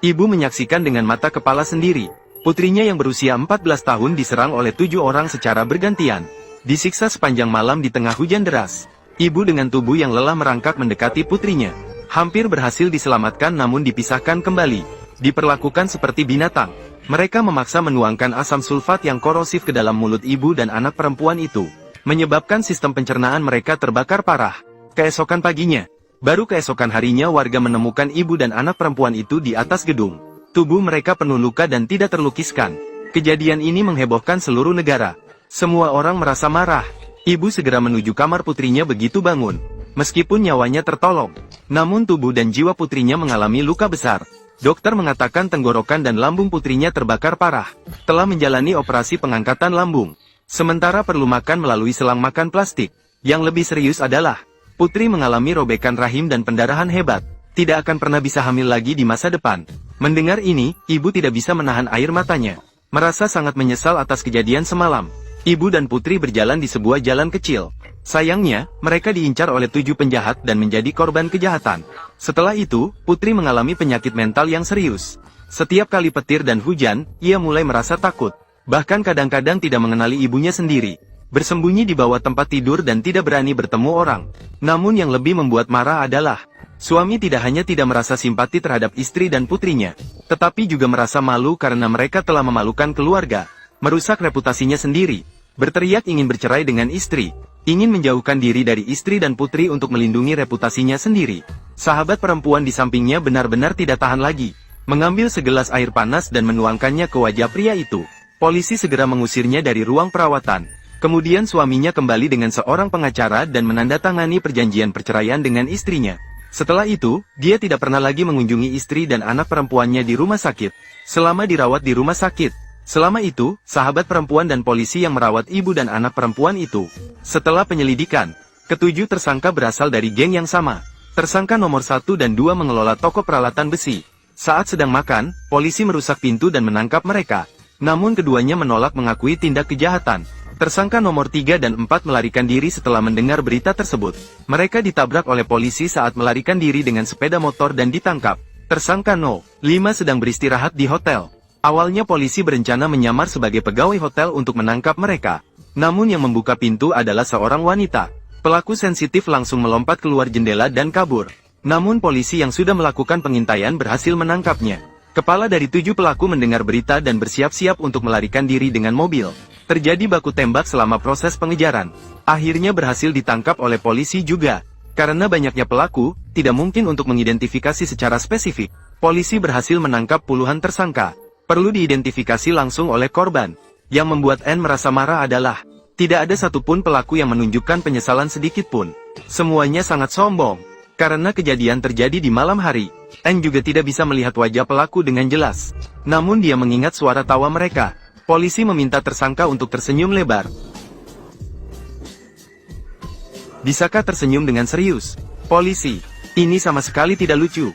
Ibu menyaksikan dengan mata kepala sendiri. Putrinya yang berusia 14 tahun diserang oleh 7 orang secara bergantian. Disiksa sepanjang malam di tengah hujan deras. Ibu dengan tubuh yang lelah merangkak mendekati putrinya. Hampir berhasil diselamatkan namun dipisahkan kembali. Diperlakukan seperti binatang. Mereka memaksa menuangkan asam sulfat yang korosif ke dalam mulut ibu dan anak perempuan itu. Menyebabkan sistem pencernaan mereka terbakar parah. Keesokan paginya, baru keesokan harinya warga menemukan ibu dan anak perempuan itu di atas gedung. Tubuh mereka penuh luka dan tidak terlukiskan. Kejadian ini menghebohkan seluruh negara. Semua orang merasa marah. Ibu segera menuju kamar putrinya begitu bangun. Meskipun nyawanya tertolong, namun tubuh dan jiwa putrinya mengalami luka besar. Dokter mengatakan tenggorokan dan lambung putrinya terbakar parah. Telah menjalani operasi pengangkatan lambung. Sementara perlu makan melalui selang makan plastik. Yang lebih serius adalah, putri mengalami robekan rahim dan pendarahan hebat. Tidak akan pernah bisa hamil lagi di masa depan. Mendengar ini, ibu tidak bisa menahan air matanya. Merasa sangat menyesal atas kejadian semalam. Ibu dan putri berjalan di sebuah jalan kecil. Sayangnya, mereka diincar oleh 7 penjahat dan menjadi korban kejahatan. Setelah itu, putri mengalami penyakit mental yang serius. Setiap kali petir dan hujan, ia mulai merasa takut. Bahkan kadang-kadang tidak mengenali ibunya sendiri. Bersembunyi di bawah tempat tidur dan tidak berani bertemu orang. Namun yang lebih membuat marah adalah, suami tidak hanya tidak merasa simpati terhadap istri dan putrinya, tetapi juga merasa malu karena mereka telah memalukan keluarga, merusak reputasinya sendiri, berteriak ingin bercerai dengan istri, ingin menjauhkan diri dari istri dan putri untuk melindungi reputasinya sendiri. Sahabat perempuan di sampingnya benar-benar tidak tahan lagi, mengambil segelas air panas dan menuangkannya ke wajah pria itu. Polisi segera mengusirnya dari ruang perawatan. Kemudian suaminya kembali dengan seorang pengacara dan menandatangani perjanjian perceraian dengan istrinya. Setelah itu, dia tidak pernah lagi mengunjungi istri dan anak perempuannya di rumah sakit. Selama dirawat di rumah sakit. Selama itu, sahabat perempuan dan polisi yang merawat ibu dan anak perempuan itu. Setelah penyelidikan, ketujuh tersangka berasal dari geng yang sama. Tersangka nomor 1 dan 2 mengelola toko peralatan besi. Saat sedang makan, polisi merusak pintu dan menangkap mereka. Namun keduanya menolak mengakui tindak kejahatan. Tersangka nomor 3 dan 4 melarikan diri setelah mendengar berita tersebut. Mereka ditabrak oleh polisi saat melarikan diri dengan sepeda motor dan ditangkap. Tersangka No. 5 sedang beristirahat di hotel. Awalnya polisi berencana menyamar sebagai pegawai hotel untuk menangkap mereka. Namun yang membuka pintu adalah seorang wanita. Pelaku sensitif langsung melompat keluar jendela dan kabur. Namun polisi yang sudah melakukan pengintaian berhasil menangkapnya. Kepala dari 7 pelaku mendengar berita dan bersiap-siap untuk melarikan diri dengan mobil. Terjadi baku tembak selama proses pengejaran. Akhirnya berhasil ditangkap oleh polisi juga. Karena banyaknya pelaku, tidak mungkin untuk mengidentifikasi secara spesifik. Polisi berhasil menangkap puluhan tersangka. Perlu diidentifikasi langsung oleh korban. Yang membuat N merasa marah adalah, tidak ada satupun pelaku yang menunjukkan penyesalan sedikit pun. Semuanya sangat sombong. Karena kejadian terjadi di malam hari, N juga tidak bisa melihat wajah pelaku dengan jelas. Namun dia mengingat suara tawa mereka. Polisi meminta tersangka untuk tersenyum lebar. Bisakah tersenyum dengan serius? Polisi, ini sama sekali tidak lucu.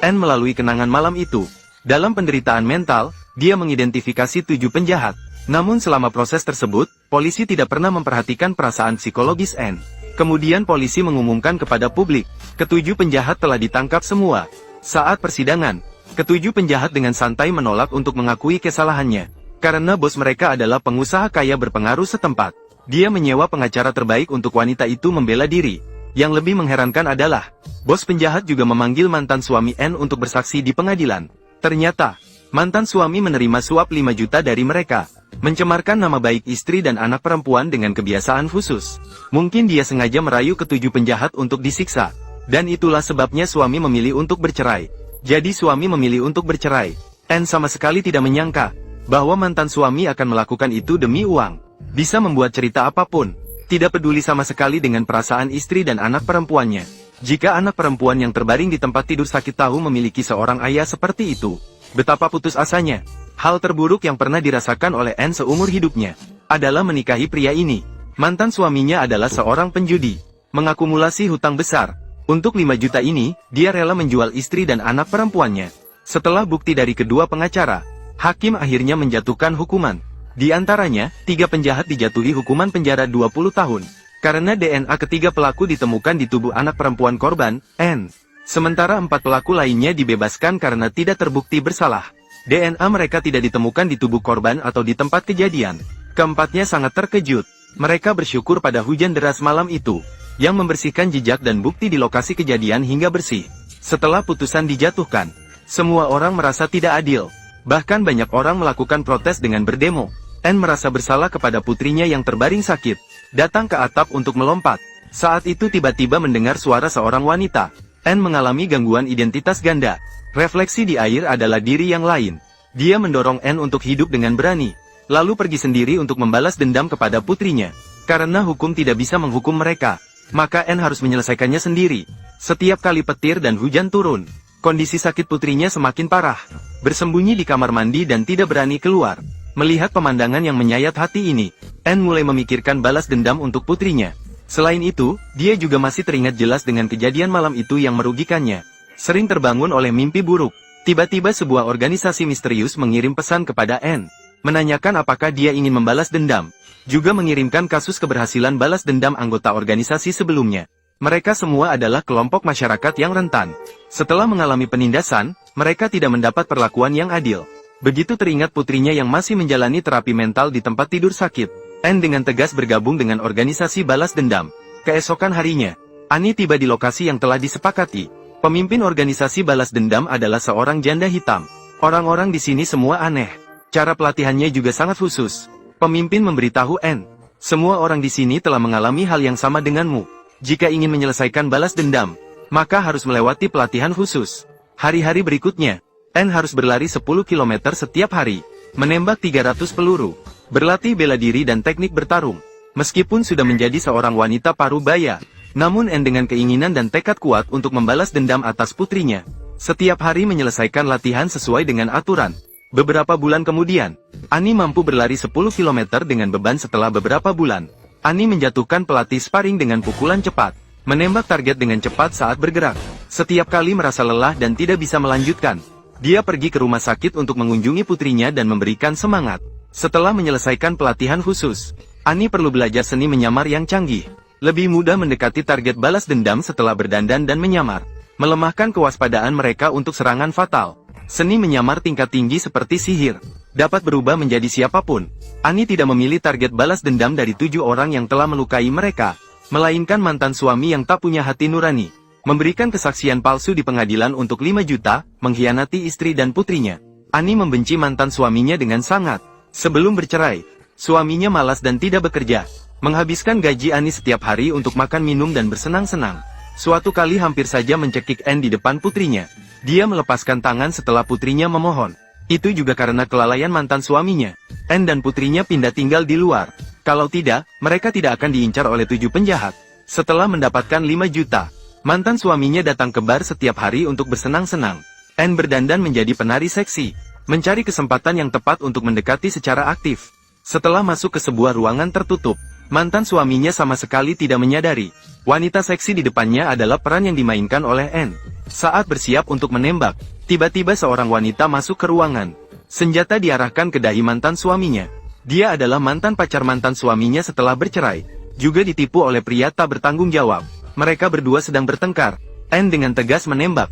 N melalui kenangan malam itu. Dalam penderitaan mental, dia mengidentifikasi 7 penjahat. Namun selama proses tersebut, polisi tidak pernah memperhatikan perasaan psikologis N. Kemudian polisi mengumumkan kepada publik, ketujuh penjahat telah ditangkap semua. Saat persidangan, ketujuh penjahat dengan santai menolak untuk mengakui kesalahannya. Karena bos mereka adalah pengusaha kaya berpengaruh setempat. Dia menyewa pengacara terbaik untuk wanita itu membela diri. Yang lebih mengherankan adalah, bos penjahat juga memanggil mantan suami N untuk bersaksi di pengadilan. Ternyata, mantan suami menerima suap 5 juta dari mereka. Mencemarkan nama baik istri dan anak perempuan dengan kebiasaan khusus. Mungkin dia sengaja merayu ketujuh penjahat untuk disiksa. Dan itulah sebabnya suami memilih untuk bercerai. Jadi suami memilih untuk bercerai. N sama sekali tidak menyangka bahwa mantan suami akan melakukan itu demi uang. Bisa membuat cerita apapun. Tidak peduli sama sekali dengan perasaan istri dan anak perempuannya. Jika anak perempuan yang terbaring di tempat tidur sakit tahu memiliki seorang ayah seperti itu, betapa putus asanya. Hal terburuk yang pernah dirasakan oleh N seumur hidupnya adalah menikahi pria ini. Mantan suaminya adalah seorang penjudi, mengakumulasi hutang besar. Untuk 5 juta ini, dia rela menjual istri dan anak perempuannya. Setelah bukti dari kedua pengacara, hakim akhirnya menjatuhkan hukuman. Di antaranya, 3 penjahat dijatuhi hukuman penjara 20 tahun. Karena DNA ketiga pelaku ditemukan di tubuh anak perempuan korban, N. Sementara 4 pelaku lainnya dibebaskan karena tidak terbukti bersalah. DNA mereka tidak ditemukan di tubuh korban atau di tempat kejadian. Keempatnya sangat terkejut. Mereka bersyukur pada hujan deras malam itu, yang membersihkan jejak dan bukti di lokasi kejadian hingga bersih. Setelah putusan dijatuhkan, semua orang merasa tidak adil. Bahkan banyak orang melakukan protes dengan berdemo. N merasa bersalah kepada putrinya yang terbaring sakit, datang ke atap untuk melompat. Saat itu tiba-tiba mendengar suara seorang wanita. N mengalami gangguan identitas ganda. Refleksi di air adalah diri yang lain. Dia mendorong N untuk hidup dengan berani, lalu pergi sendiri untuk membalas dendam kepada putrinya. Karena hukum tidak bisa menghukum mereka, maka N harus menyelesaikannya sendiri. Setiap kali petir dan hujan turun, kondisi sakit putrinya semakin parah. Bersembunyi di kamar mandi dan tidak berani keluar. Melihat pemandangan yang menyayat hati ini, N mulai memikirkan balas dendam untuk putrinya. Selain itu, dia juga masih teringat jelas dengan kejadian malam itu yang merugikannya. Sering terbangun oleh mimpi buruk. Tiba-tiba sebuah organisasi misterius mengirim pesan kepada N, menanyakan apakah dia ingin membalas dendam. Juga mengirimkan kasus keberhasilan balas dendam anggota organisasi sebelumnya. Mereka semua adalah kelompok masyarakat yang rentan. Setelah mengalami penindasan, mereka tidak mendapat perlakuan yang adil. Begitu teringat putrinya yang masih menjalani terapi mental di tempat tidur sakit, N dengan tegas bergabung dengan organisasi balas dendam. Keesokan harinya, Ani tiba di lokasi yang telah disepakati. Pemimpin organisasi balas dendam adalah seorang janda hitam. Orang-orang di sini semua aneh. Cara pelatihannya juga sangat khusus. Pemimpin memberitahu N, semua orang di sini telah mengalami hal yang sama denganmu. Jika ingin menyelesaikan balas dendam, maka harus melewati pelatihan khusus. Hari-hari berikutnya, N harus berlari 10 km setiap hari, menembak 300 peluru, berlatih bela diri dan teknik bertarung. Meskipun sudah menjadi seorang wanita parubaya, namun N dengan keinginan dan tekad kuat untuk membalas dendam atas putrinya. Setiap hari menyelesaikan latihan sesuai dengan aturan. Beberapa bulan kemudian, Ani mampu berlari 10 km dengan beban. Setelah beberapa bulan, Ani menjatuhkan pelatih sparring dengan pukulan cepat, menembak target dengan cepat saat bergerak. Setiap kali merasa lelah dan tidak bisa melanjutkan, dia pergi ke rumah sakit untuk mengunjungi putrinya dan memberikan semangat. Setelah menyelesaikan pelatihan khusus, Ani perlu belajar seni menyamar yang canggih. Lebih mudah mendekati target balas dendam setelah berdandan dan menyamar. Melemahkan kewaspadaan mereka untuk serangan fatal. Seni menyamar tingkat tinggi seperti sihir dapat berubah menjadi siapapun. Ani tidak memilih target balas dendam dari 7 orang yang telah melukai mereka, melainkan mantan suami yang tak punya hati nurani. Memberikan kesaksian palsu di pengadilan untuk 5 juta, mengkhianati istri dan putrinya. Ani membenci mantan suaminya dengan sangat. Sebelum bercerai, suaminya malas dan tidak bekerja, menghabiskan gaji Ani setiap hari untuk makan minum dan bersenang-senang. Suatu kali hampir saja mencekik N di depan putrinya. Dia melepaskan tangan setelah putrinya memohon. Itu juga karena kelalaian mantan suaminya. N dan putrinya pindah tinggal di luar. Kalau tidak, mereka tidak akan diincar oleh 7 penjahat. Setelah mendapatkan 5 juta, mantan suaminya datang ke bar setiap hari untuk bersenang-senang. N berdandan menjadi penari seksi, mencari kesempatan yang tepat untuk mendekati secara aktif. Setelah masuk ke sebuah ruangan tertutup, mantan suaminya sama sekali tidak menyadari. Wanita seksi di depannya adalah peran yang dimainkan oleh N. Saat bersiap untuk menembak, tiba-tiba seorang wanita masuk ke ruangan. Senjata diarahkan ke dahi mantan suaminya. Dia adalah mantan pacar mantan suaminya setelah bercerai. Juga ditipu oleh pria tak bertanggung jawab. Mereka berdua sedang bertengkar. N dengan tegas menembak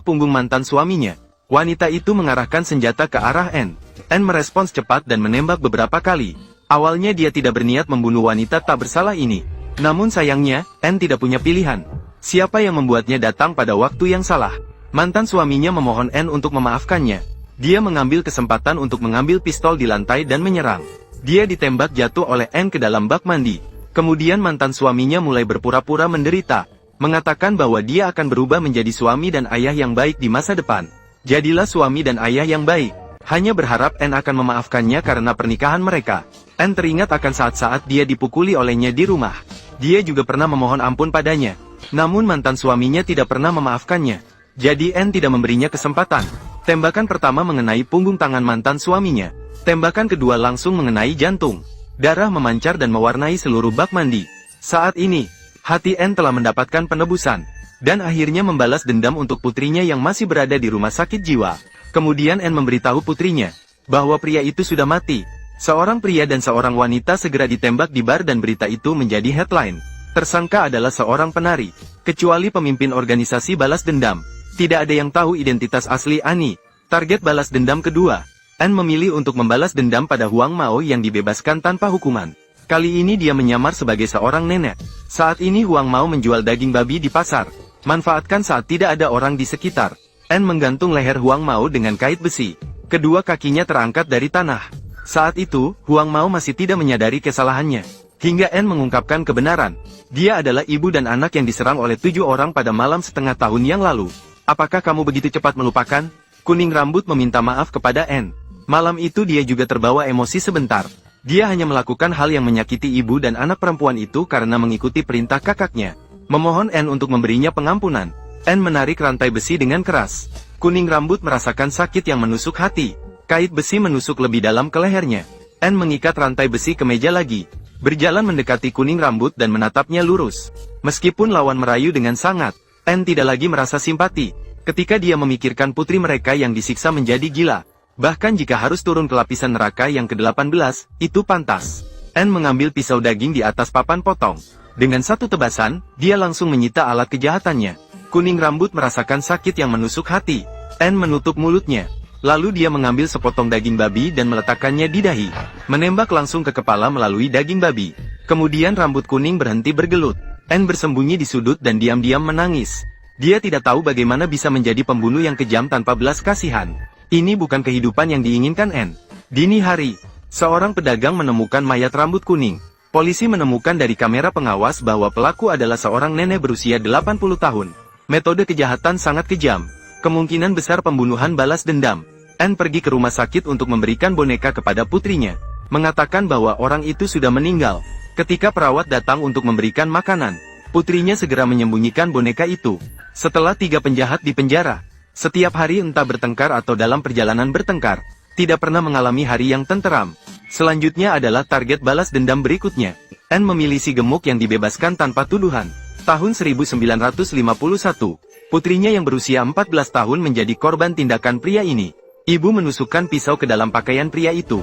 punggung mantan suaminya. Wanita itu mengarahkan senjata ke arah N. N merespons cepat dan menembak beberapa kali. Awalnya dia tidak berniat membunuh wanita tak bersalah ini. Namun sayangnya, N tidak punya pilihan. Siapa yang membuatnya datang pada waktu yang salah? Mantan suaminya memohon N untuk memaafkannya. Dia mengambil kesempatan untuk mengambil pistol di lantai dan menyerang. Dia ditembak jatuh oleh N ke dalam bak mandi. Kemudian mantan suaminya mulai berpura-pura menderita, mengatakan bahwa dia akan berubah menjadi suami dan ayah yang baik di masa depan. Jadilah suami dan ayah yang baik. Hanya berharap N akan memaafkannya karena pernikahan mereka. N teringat akan saat-saat dia dipukuli olehnya di rumah. Dia juga pernah memohon ampun padanya. Namun mantan suaminya tidak pernah memaafkannya. Jadi N tidak memberinya kesempatan. Tembakan pertama mengenai punggung tangan mantan suaminya. Tembakan kedua langsung mengenai jantung. Darah memancar dan mewarnai seluruh bak mandi. Saat ini, hati N telah mendapatkan penebusan, dan akhirnya membalas dendam untuk putrinya yang masih berada di rumah sakit jiwa. Kemudian N memberitahu putrinya, bahwa pria itu sudah mati. Seorang pria dan seorang wanita segera ditembak di bar dan berita itu menjadi headline. Tersangka adalah seorang penari. Kecuali pemimpin organisasi balas dendam, tidak ada yang tahu identitas asli Annie. Target balas dendam kedua. Anne memilih untuk membalas dendam pada Huang Mao yang dibebaskan tanpa hukuman. Kali ini dia menyamar sebagai seorang nenek. Saat ini Huang Mao menjual daging babi di pasar. Manfaatkan saat tidak ada orang di sekitar. Anne menggantung leher Huang Mao dengan kait besi. Kedua kakinya terangkat dari tanah. Saat itu, Huang Mao masih tidak menyadari kesalahannya. Hingga Anne mengungkapkan kebenaran. Dia adalah ibu dan anak yang diserang oleh 7 orang pada malam setengah tahun yang lalu. Apakah kamu begitu cepat melupakan? Kuning rambut meminta maaf kepada Anne. Malam itu dia juga terbawa emosi sebentar. Dia hanya melakukan hal yang menyakiti ibu dan anak perempuan itu karena mengikuti perintah kakaknya. Memohon Anne untuk memberinya pengampunan. Anne menarik rantai besi dengan keras. Kuning rambut merasakan sakit yang menusuk hati. Kait besi menusuk lebih dalam ke lehernya. Anne mengikat rantai besi ke meja lagi. Berjalan mendekati kuning rambut dan menatapnya lurus. Meskipun lawan merayu dengan sangat, Anne tidak lagi merasa simpati. Ketika dia memikirkan putri mereka yang disiksa menjadi gila. Bahkan jika harus turun ke lapisan neraka yang ke-18, itu pantas. Anne mengambil pisau daging di atas papan potong. Dengan satu tebasan, dia langsung menyita alat kejahatannya. Kuning rambut merasakan sakit yang menusuk hati. Anne menutup mulutnya. Lalu dia mengambil sepotong daging babi dan meletakkannya di dahi. Menembak langsung ke kepala melalui daging babi. Kemudian rambut kuning berhenti bergelut. Anne bersembunyi di sudut dan diam-diam menangis. Dia tidak tahu bagaimana bisa menjadi pembunuh yang kejam tanpa belas kasihan. Ini bukan kehidupan yang diinginkan Anne. Dini hari, seorang pedagang menemukan mayat rambut kuning. Polisi menemukan dari kamera pengawas bahwa pelaku adalah seorang nenek berusia 80 tahun. Metode kejahatan sangat kejam. Kemungkinan besar pembunuhan balas dendam. Anne pergi ke rumah sakit untuk memberikan boneka kepada putrinya. Mengatakan bahwa orang itu sudah meninggal. Ketika perawat datang untuk memberikan makanan, putrinya segera menyembunyikan boneka itu. Setelah 3 penjahat di penjara, setiap hari entah bertengkar atau dalam perjalanan bertengkar, tidak pernah mengalami hari yang tenteram. Selanjutnya adalah target balas dendam berikutnya. Anne memilih si gemuk yang dibebaskan tanpa tuduhan. Tahun 1951, putrinya yang berusia 14 tahun menjadi korban tindakan pria ini. Ibu menusukkan pisau ke dalam pakaian pria itu.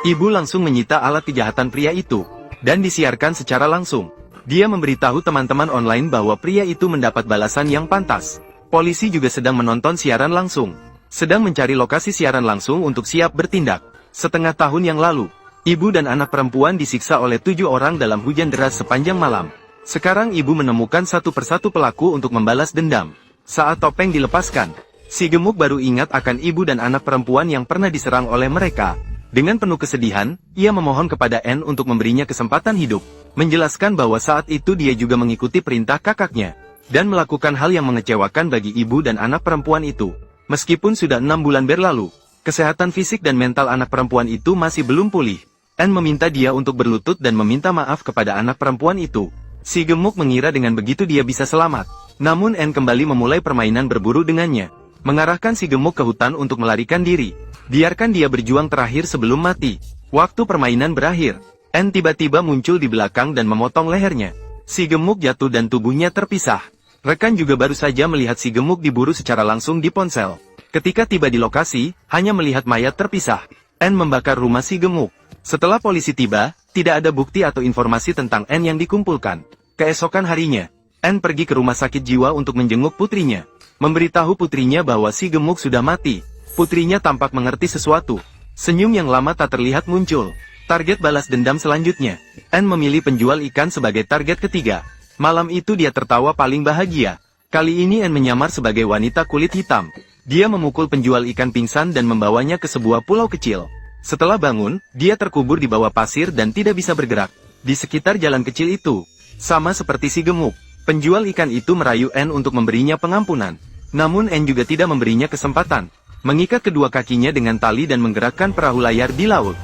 Ibu langsung menyita alat kejahatan pria itu, dan disiarkan secara langsung. Dia memberitahu teman-teman online bahwa pria itu mendapat balasan yang pantas. Polisi juga sedang menonton siaran langsung. Sedang mencari lokasi siaran langsung untuk siap bertindak. Setengah tahun yang lalu, ibu dan anak perempuan disiksa oleh 7 orang dalam hujan deras sepanjang malam. Sekarang ibu menemukan satu persatu pelaku untuk membalas dendam. Saat topeng dilepaskan, si gemuk baru ingat akan ibu dan anak perempuan yang pernah diserang oleh mereka. Dengan penuh kesedihan, ia memohon kepada Anne untuk memberinya kesempatan hidup. Menjelaskan bahwa saat itu dia juga mengikuti perintah kakaknya. Dan melakukan hal yang mengecewakan bagi ibu dan anak perempuan itu. Meskipun sudah 6 bulan berlalu, kesehatan fisik dan mental anak perempuan itu masih belum pulih. Anne meminta dia untuk berlutut dan meminta maaf kepada anak perempuan itu. Si gemuk mengira dengan begitu dia bisa selamat. Namun Anne kembali memulai permainan berburu dengannya. Mengarahkan si gemuk ke hutan untuk melarikan diri. Biarkan dia berjuang terakhir sebelum mati. Waktu permainan berakhir. Anne tiba-tiba muncul di belakang dan memotong lehernya. Si gemuk jatuh dan tubuhnya terpisah. Rekan juga baru saja melihat si gemuk diburu secara langsung di ponsel. Ketika tiba di lokasi, hanya melihat mayat terpisah. Anne membakar rumah si gemuk. Setelah polisi tiba, tidak ada bukti atau informasi tentang Anne yang dikumpulkan. Keesokan harinya, Anne pergi ke rumah sakit jiwa untuk menjenguk putrinya. Memberitahu putrinya bahwa si gemuk sudah mati. Putrinya tampak mengerti sesuatu. Senyum yang lama tak terlihat muncul. Target balas dendam selanjutnya. Anne memilih penjual ikan sebagai target ketiga. Malam itu dia tertawa paling bahagia. Kali ini Anne menyamar sebagai wanita kulit hitam. Dia memukul penjual ikan pingsan dan membawanya ke sebuah pulau kecil. Setelah bangun, dia terkubur di bawah pasir dan tidak bisa bergerak. Di sekitar jalan kecil itu, sama seperti si gemuk, penjual ikan itu merayu Anne untuk memberinya pengampunan. Namun Anne juga tidak memberinya kesempatan. Mengikat kedua kakinya dengan tali dan menggerakkan perahu layar di laut.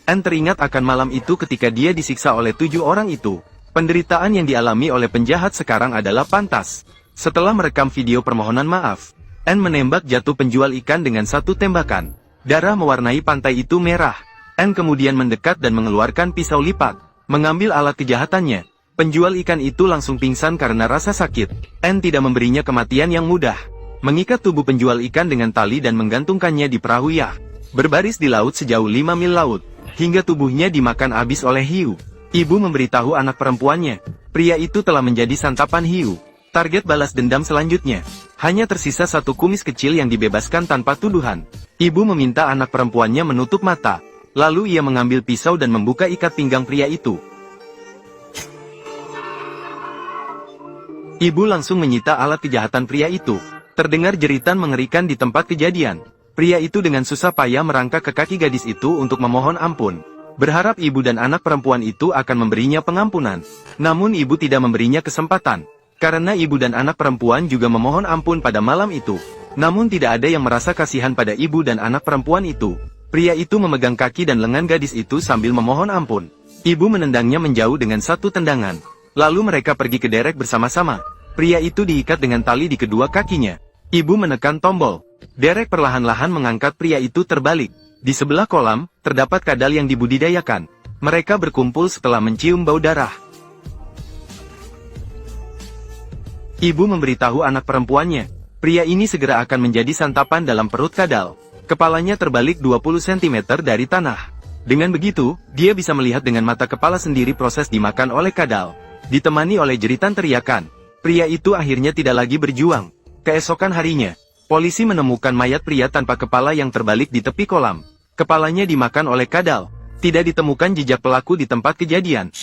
Anne teringat akan malam itu ketika dia disiksa oleh 7 orang itu. Penderitaan yang dialami oleh penjahat sekarang adalah pantas. Setelah merekam video permohonan maaf, Anne menembak jatuh penjual ikan dengan satu tembakan. Darah mewarnai pantai itu merah. Anne kemudian mendekat dan mengeluarkan pisau lipat. Mengambil alat kejahatannya. Penjual ikan itu langsung pingsan karena rasa sakit. Anne tidak memberinya kematian yang mudah. Mengikat tubuh penjual ikan dengan tali dan menggantungkannya di perahu yacht. Berbaris di laut sejauh 5 mil laut, hingga tubuhnya dimakan habis oleh hiu. Ibu memberitahu anak perempuannya, pria itu telah menjadi santapan hiu. Target balas dendam selanjutnya. Hanya tersisa satu kumis kecil yang dibebaskan tanpa tuduhan. Ibu meminta anak perempuannya menutup mata. Lalu ia mengambil pisau dan membuka ikat pinggang pria itu. Ibu langsung menyita alat kejahatan pria itu. Terdengar jeritan mengerikan di tempat kejadian. Pria itu dengan susah payah merangkak ke kaki gadis itu untuk memohon ampun. Berharap ibu dan anak perempuan itu akan memberinya pengampunan. Namun ibu tidak memberinya kesempatan. Karena ibu dan anak perempuan juga memohon ampun pada malam itu. Namun tidak ada yang merasa kasihan pada ibu dan anak perempuan itu. Pria itu memegang kaki dan lengan gadis itu sambil memohon ampun. Ibu menendangnya menjauh dengan satu tendangan. Lalu mereka pergi ke derek bersama-sama. Pria itu diikat dengan tali di kedua kakinya. Ibu menekan tombol. Derek perlahan-lahan mengangkat pria itu terbalik. Di sebelah kolam, terdapat kadal yang dibudidayakan. Mereka berkumpul setelah mencium bau darah. Ibu memberitahu anak perempuannya, pria ini segera akan menjadi santapan dalam perut kadal. Kepalanya terbalik 20 cm dari tanah. Dengan begitu, dia bisa melihat dengan mata kepala sendiri proses dimakan oleh kadal. Ditemani oleh jeritan teriakan, pria itu akhirnya tidak lagi berjuang. Keesokan harinya, polisi menemukan mayat pria tanpa kepala yang terbalik di tepi kolam. Kepalanya dimakan oleh kadal. Tidak ditemukan jejak pelaku di tempat kejadian.